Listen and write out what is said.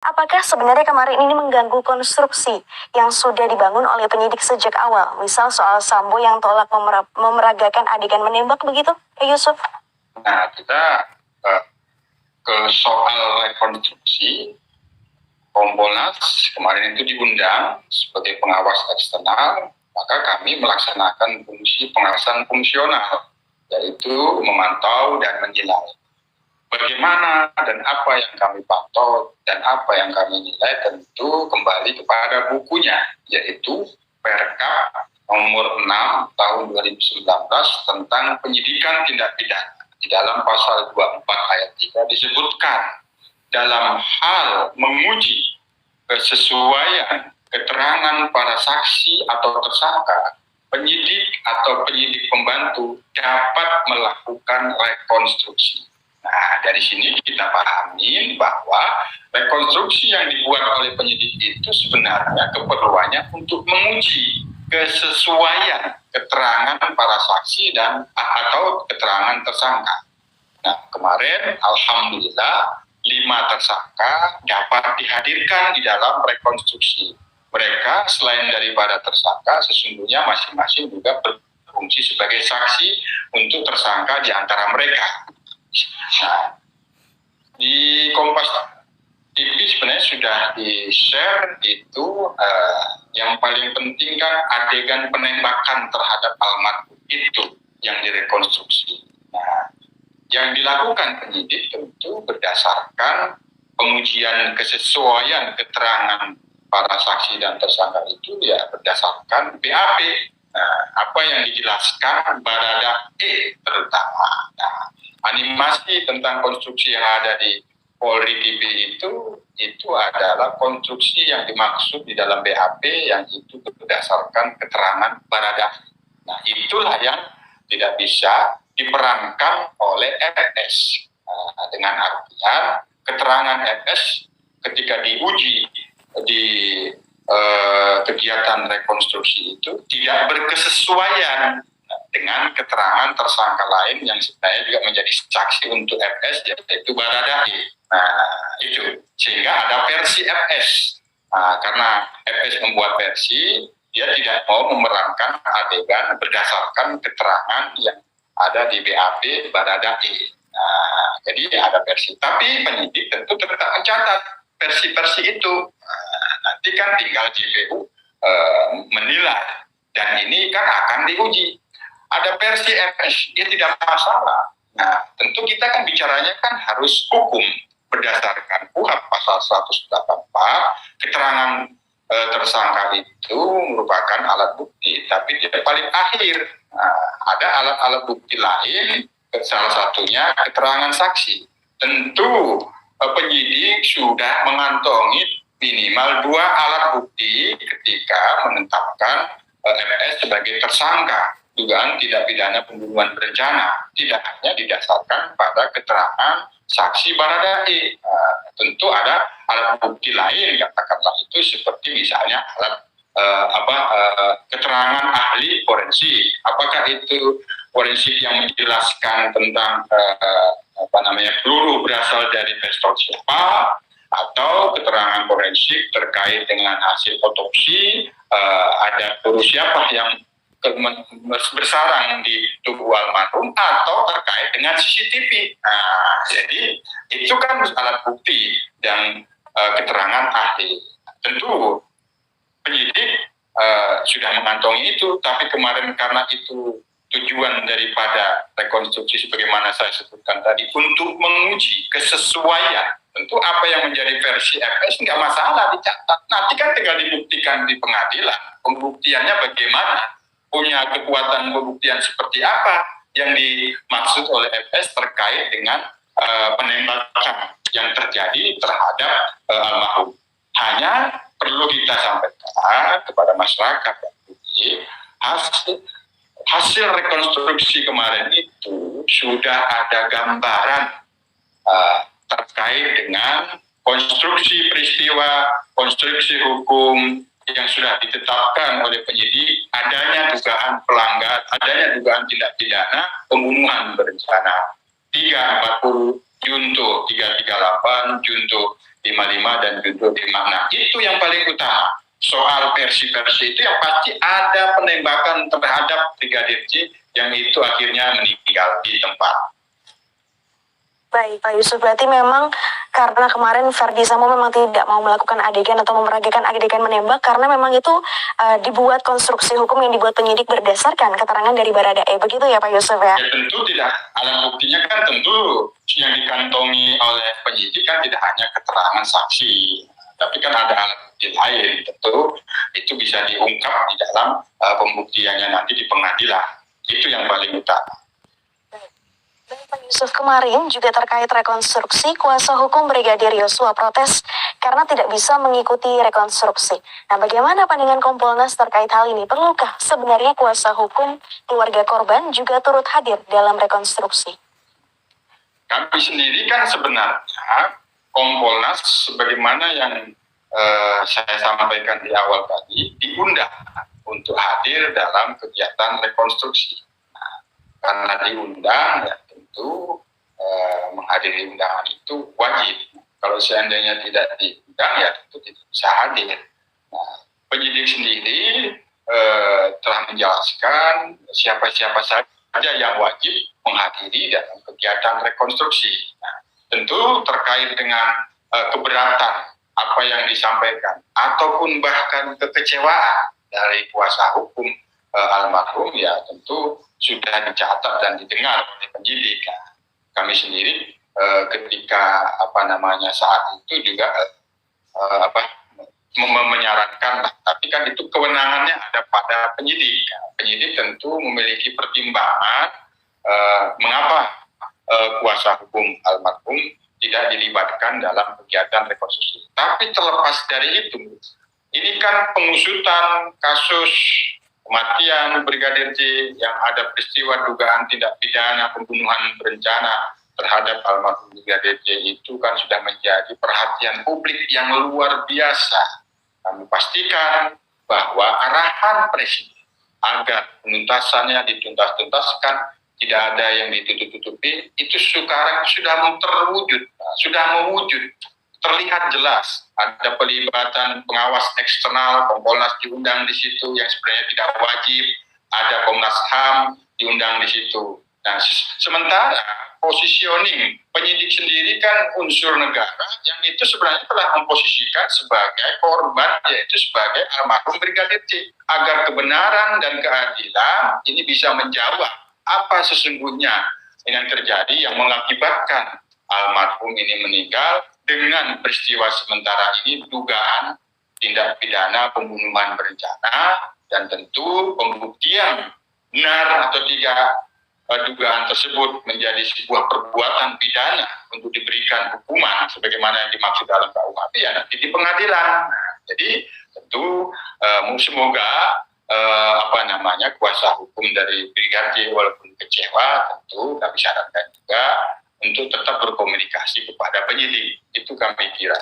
apakah sebenarnya kemarin ini mengganggu konstruksi yang sudah dibangun oleh penyidik sejak awal? Misal soal Sambo yang tolak memeragakan adegan menembak begitu, Yusuf? Nah, kita ke soal rekonstruksi, Kompolnas kemarin itu diundang sebagai pengawas eksternal, maka kami melaksanakan fungsi pengawasan fungsional, yaitu memantau dan menilai. Bagaimana dan apa yang kami pantau dan apa yang kami nilai tentu kembali kepada bukunya, yaitu Perkap nomor 6 tahun 2019 tentang penyidikan tindak pidana. Di dalam pasal 24 ayat 3 disebutkan dalam hal menguji kesesuaian keterangan para saksi atau tersangka, penyidik atau penyidik pembantu dapat melakukan rekonstruksi. Nah, dari sini kita pahami bahwa rekonstruksi yang dibuat oleh penyidik itu sebenarnya keperluannya untuk menguji kesesuaian keterangan para saksi dan atau keterangan tersangka. Nah, kemarin alhamdulillah 5 tersangka dapat dihadirkan di dalam rekonstruksi. Mereka selain daripada tersangka sesungguhnya masing-masing juga berfungsi sebagai saksi untuk tersangka di antara mereka. Nah, di Kompas TV sebenarnya sudah di-share itu yang paling penting kan adegan penembakan terhadap almarhum itu yang direkonstruksi. Nah, yang dilakukan penyidik tentu berdasarkan pengujian kesesuaian keterangan para saksi dan tersangka itu ya berdasarkan BAP. Nah, apa yang dijelaskan Baradae terutama. Nah, animasi tentang konstruksi yang ada di Polri TV itu adalah konstruksi yang dimaksud di dalam BAP yang itu berdasarkan keterangan Baradae. Nah, itulah yang tidak bisa diperankan oleh FS. Dengan artian keterangan FS ketika diuji di kegiatan rekonstruksi itu tidak berkesesuaian dengan keterangan tersangka lain yang sebenarnya juga menjadi saksi untuk FS, yaitu Baradae. Nah, itu sehingga ada versi FS. Karena FS membuat versi, dia tidak mau memerankan adegan berdasarkan keterangan yang ada di BAP Baradae. Nah, jadi ada versi. Tapi penyidik tentu tetap mencatat versi-versi itu. Nanti kan tinggal JPU menilai. Dan ini kan akan diuji. Ada versi FS, dia tidak masalah. Nah, tentu kita kan bicaranya kan harus hukum berdasarkan KUHP pasal 184, keterangan tersangka itu merupakan alat bukti, tapi dia paling akhir. Nah, ada alat-alat bukti lain, salah satunya keterangan saksi. Tentu penyidik sudah mengantongi minimal 2 alat bukti ketika menetapkan FS sebagai tersangka dugaan tindak pidana pembunuhan berencana, tidak hanya didasarkan pada keterangan saksi Baradae. Tentu ada alat bukti lain, katakanlah itu seperti misalnya alat keterangan ahli forensik. Apakah itu forensik yang menjelaskan tentang peluru berasal dari pistol siapa, atau keterangan forensik terkait dengan hasil otopsi, ada peluru siapa yang bersarang di tubuh almarhum, atau terkait dengan CCTV. Nah, jadi itu kan alat bukti dan keterangan ahli. Tentu penyidik sudah mengantongi itu, tapi kemarin karena itu tujuan daripada rekonstruksi sebagaimana saya sebutkan tadi untuk menguji kesesuaian, tentu apa yang menjadi versi FS nggak masalah dicatat. Nanti kan tinggal dibuktikan di pengadilan. Pembuktiannya bagaimana? Punya kekuatan pembuktian seperti apa yang dimaksud oleh FS terkait dengan penembakan yang terjadi terhadap almarhum. Hanya perlu kita sampaikan kepada masyarakat hasil rekonstruksi kemarin itu sudah ada gambaran terkait dengan konstruksi peristiwa, konstruksi hukum yang sudah ditetapkan oleh penyidik, adanya dugaan pelanggaran, adanya dugaan tindak pidana pembunuhan berencana 340 junto 338 junto 55 dan junto 56. Itu yang paling utama. Soal versi-versi itu yang pasti ada penembakan terhadap Brigadir J yang itu akhirnya meninggal di tempat. Baik, Pak Yusuf, berarti memang karena kemarin Verdi Sambo memang tidak mau melakukan adegan atau memeragakan adegan menembak karena memang itu dibuat konstruksi hukum yang dibuat penyidik berdasarkan keterangan dari Baradae. Begitu ya Pak Yusuf ya? Ya tentu tidak. Alat buktinya kan tentu yang dikantongi oleh penyidik kan tidak hanya keterangan saksi, tapi kan ada alat bukti lain. Tentu itu bisa diungkap di dalam pembuktiannya nanti di pengadilan. Itu yang paling utama. Dan Pak Yusuf, kemarin juga terkait rekonstruksi, kuasa hukum Brigadir Yosua protes karena tidak bisa mengikuti rekonstruksi. Nah, bagaimana pandangan Kompolnas terkait hal ini? Perlukah sebenarnya kuasa hukum keluarga korban juga turut hadir dalam rekonstruksi? Kami sendiri kan sebenarnya Kompolnas sebagaimana yang saya sampaikan di awal tadi diundang untuk hadir dalam kegiatan rekonstruksi. Nah, karena diundang ya tentu menghadiri undangan itu wajib. Kalau seandainya tidak diundang ya tentu tidak bisa hadir. Nah, penyidik sendiri telah menjelaskan siapa-siapa saja yang wajib menghadiri dalam kegiatan rekonstruksi. Nah, tentu terkait dengan keberatan apa yang disampaikan ataupun bahkan kekecewaan dari kuasa hukum almarhum ya tentu sudah dicatat dan didengar oleh penyidik. Nah, kami sendiri ketika saat itu juga menyarankan, tapi kan itu kewenangannya ada pada penyidik. Penyidik tentu memiliki pertimbangan mengapa kuasa hukum almarhum tidak dilibatkan dalam kegiatan rekonstruksi. Tapi terlepas dari itu, ini kan pengusutan kasus kematian Brigadir J yang ada peristiwa dugaan tindak pidana pembunuhan berencana terhadap almarhum Brigadir J itu kan sudah menjadi perhatian publik yang luar biasa. Kami pastikan bahwa arahan Presiden agar penuntasannya dituntaskan, tidak ada yang ditutup-tutupi, itu sekarang sudah mewujud, terlihat jelas ada pelibatan pengawas eksternal, Kompolnas diundang di situ yang sebenarnya tidak wajib, ada Komnas HAM diundang di situ. Nah, sementara positioning penyidik sendiri kan unsur negara yang itu sebenarnya telah memposisikan sebagai korban, yaitu sebagai almarhum Brigadir J, agar kebenaran dan keadilan ini bisa menjawab apa sesungguhnya yang terjadi yang mengakibatkan almarhum ini meninggal dengan peristiwa sementara ini dugaan tindak pidana pembunuhan berencana, dan tentu pembuktian benar atau tidak dugaan tersebut menjadi sebuah perbuatan pidana untuk diberikan hukuman sebagaimana yang dimaksud dalam KUHP ya nanti di pengadilan. Jadi tentu semoga kuasa hukum dari Brigadir J walaupun kecewa tentu kami sarankan juga untuk tetap berkomunikasi kepada penyidik. Itu kami kira.